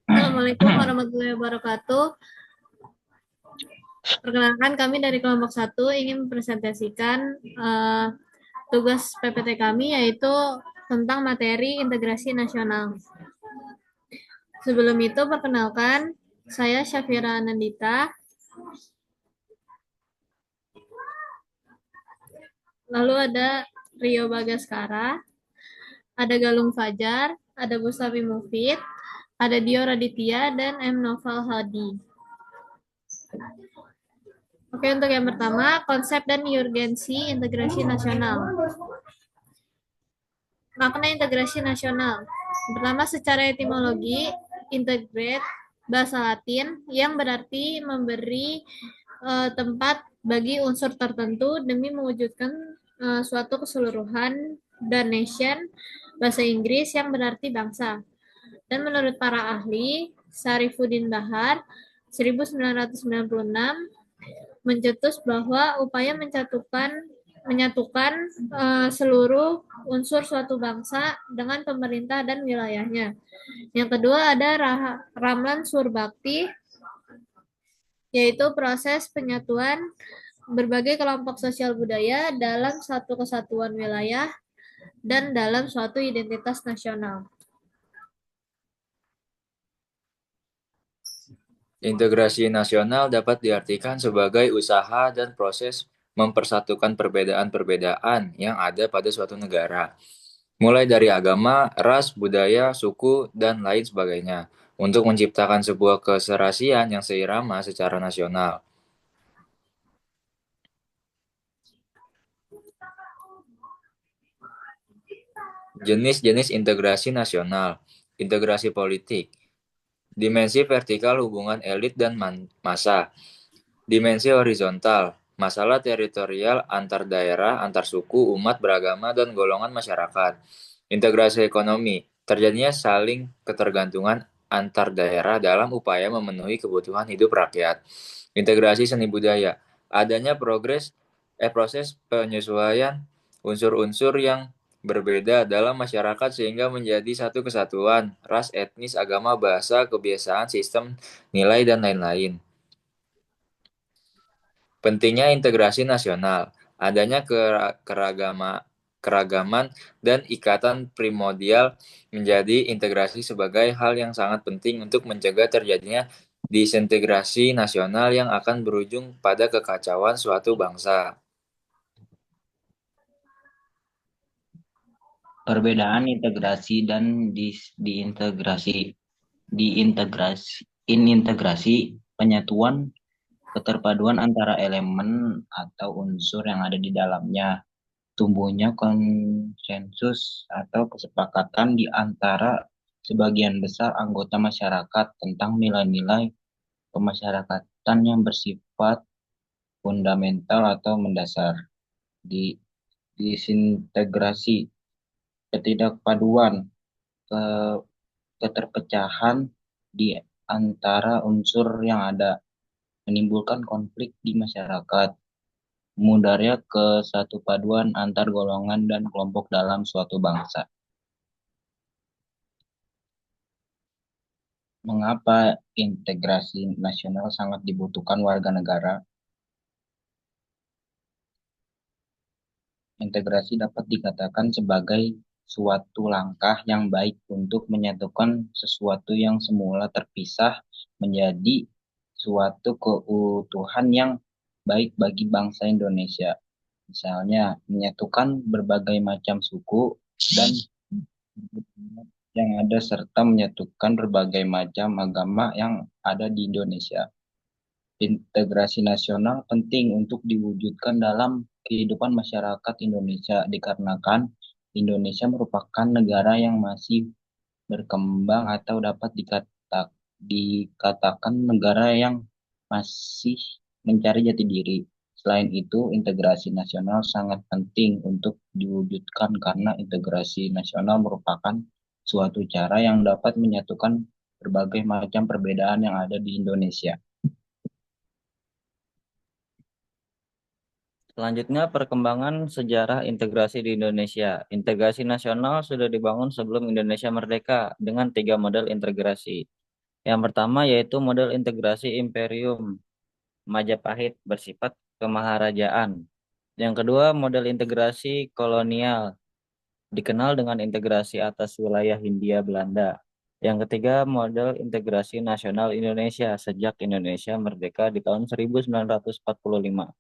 Assalamualaikum warahmatullahi wabarakatuh. Perkenalkan kami dari kelompok satu ingin mempresentasikan tugas PPT kami yaitu tentang materi integrasi nasional. Sebelum itu perkenalkan saya Syafira Nandita, lalu ada Rio Bagaskara, ada Galung Fajar, ada Bustafi Mufid, ada Dio Raditya dan M. Noval Hadi. Oke, untuk yang pertama, konsep dan urgensi integrasi nasional. Makna integrasi nasional. Pertama, secara etimologi, integrate bahasa Latin yang berarti memberi tempat bagi unsur tertentu demi mewujudkan suatu keseluruhan, dan nation bahasa Inggris yang berarti bangsa. Dan menurut para ahli, Sarifuddin Bahar 1996 mencetus bahwa upaya menyatukan seluruh unsur suatu bangsa dengan pemerintah dan wilayahnya. Yang kedua ada Ramlan Surbakti, yaitu proses penyatuan berbagai kelompok sosial budaya dalam satu kesatuan wilayah dan dalam suatu identitas nasional. Integrasi nasional dapat diartikan sebagai usaha dan proses mempersatukan perbedaan-perbedaan yang ada pada suatu negara, mulai dari agama, ras, budaya, suku, dan lain sebagainya, untuk menciptakan sebuah keserasian yang seirama secara nasional. Jenis-jenis integrasi nasional, integrasi politik, dimensi vertikal hubungan elit dan massa, dimensi horizontal, masalah teritorial antar daerah, antar suku, umat beragama, dan golongan masyarakat. Integrasi ekonomi, terjadinya saling ketergantungan antar daerah dalam upaya memenuhi kebutuhan hidup rakyat. Integrasi seni budaya, adanya proses penyesuaian unsur-unsur yang berbeda dalam masyarakat sehingga menjadi satu kesatuan, ras, etnis, agama, bahasa, kebiasaan, sistem, nilai, dan lain-lain. Pentingnya integrasi nasional, adanya keragaman dan ikatan primordial menjadi integrasi sebagai hal yang sangat penting untuk mencegah terjadinya disintegrasi nasional yang akan berujung pada kekacauan suatu bangsa. Perbedaan integrasi dan diintegrasi, penyatuan, keterpaduan antara elemen atau unsur yang ada di dalamnya, tumbuhnya konsensus atau kesepakatan di antara sebagian besar anggota masyarakat tentang nilai-nilai pemasyarakatan yang bersifat fundamental atau mendasar. Di disintegrasi, ketidakpaduan, ke keterpecahan di antara unsur yang ada, menimbulkan konflik di masyarakat, mudarnya kesatupaduan antar golongan dan kelompok dalam suatu bangsa. Mengapa integrasi nasional sangat dibutuhkan warga negara? Integrasi dapat dikatakan sebagai suatu langkah yang baik untuk menyatukan sesuatu yang semula terpisah menjadi suatu keutuhan yang baik bagi bangsa Indonesia. Misalnya, menyatukan berbagai macam suku dan yang ada serta menyatukan berbagai macam agama yang ada di Indonesia. Integrasi nasional penting untuk diwujudkan dalam kehidupan masyarakat Indonesia dikarenakan Indonesia merupakan negara yang masih berkembang atau dapat dikatakan negara yang masih mencari jati diri. Selain itu, integrasi nasional sangat penting untuk diwujudkan karena integrasi nasional merupakan suatu cara yang dapat menyatukan berbagai macam perbedaan yang ada di Indonesia. Selanjutnya, perkembangan sejarah integrasi di Indonesia. Integrasi nasional sudah dibangun sebelum Indonesia merdeka dengan 3 model integrasi. Yang pertama yaitu model integrasi Imperium Majapahit bersifat kemaharajaan. Yang kedua, model integrasi kolonial, dikenal dengan integrasi atas wilayah Hindia Belanda. Yang ketiga, model integrasi nasional Indonesia sejak Indonesia merdeka di tahun 1945.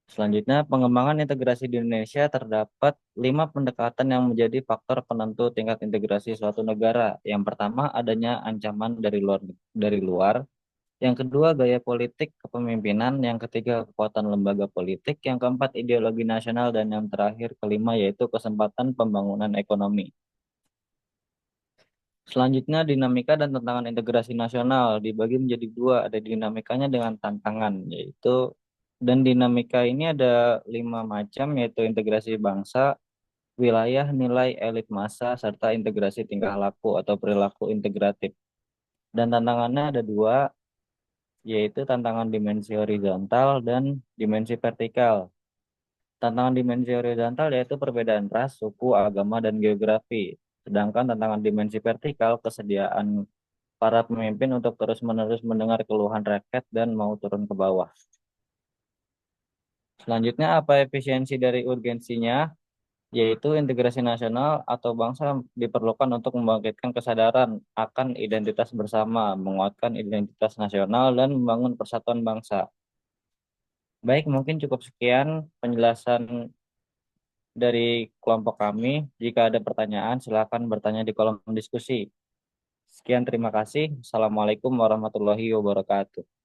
Selanjutnya, pengembangan integrasi di Indonesia terdapat 5 pendekatan yang menjadi faktor penentu tingkat integrasi suatu negara. Yang pertama, adanya ancaman dari luar. Yang kedua, gaya politik kepemimpinan. Yang ketiga, kekuatan lembaga politik. Yang keempat, ideologi nasional. Dan yang terakhir, kelima, yaitu kesempatan pembangunan ekonomi. Selanjutnya, dinamika dan tantangan integrasi nasional dibagi menjadi 2. Ada dinamikanya dengan tantangan, dan dinamika ini ada 5 macam, yaitu integrasi bangsa, wilayah, nilai, elit massa, serta integrasi tingkah laku atau perilaku integratif. Dan tantangannya ada 2, yaitu tantangan dimensi horizontal dan dimensi vertikal. Tantangan dimensi horizontal yaitu perbedaan ras, suku, agama, dan geografi. Sedangkan tantangan dimensi vertikal kesediaan para pemimpin untuk terus-menerus mendengar keluhan rakyat dan mau turun ke bawah. Selanjutnya, apa efisiensi dari urgensinya? Yaitu integrasi nasional atau bangsa diperlukan untuk membangkitkan kesadaran akan identitas bersama, menguatkan identitas nasional, dan membangun persatuan bangsa. Baik, mungkin cukup sekian penjelasan dari kelompok kami. Jika ada pertanyaan, silakan bertanya di kolom diskusi. Sekian, terima kasih. Assalamualaikum warahmatullahi wabarakatuh.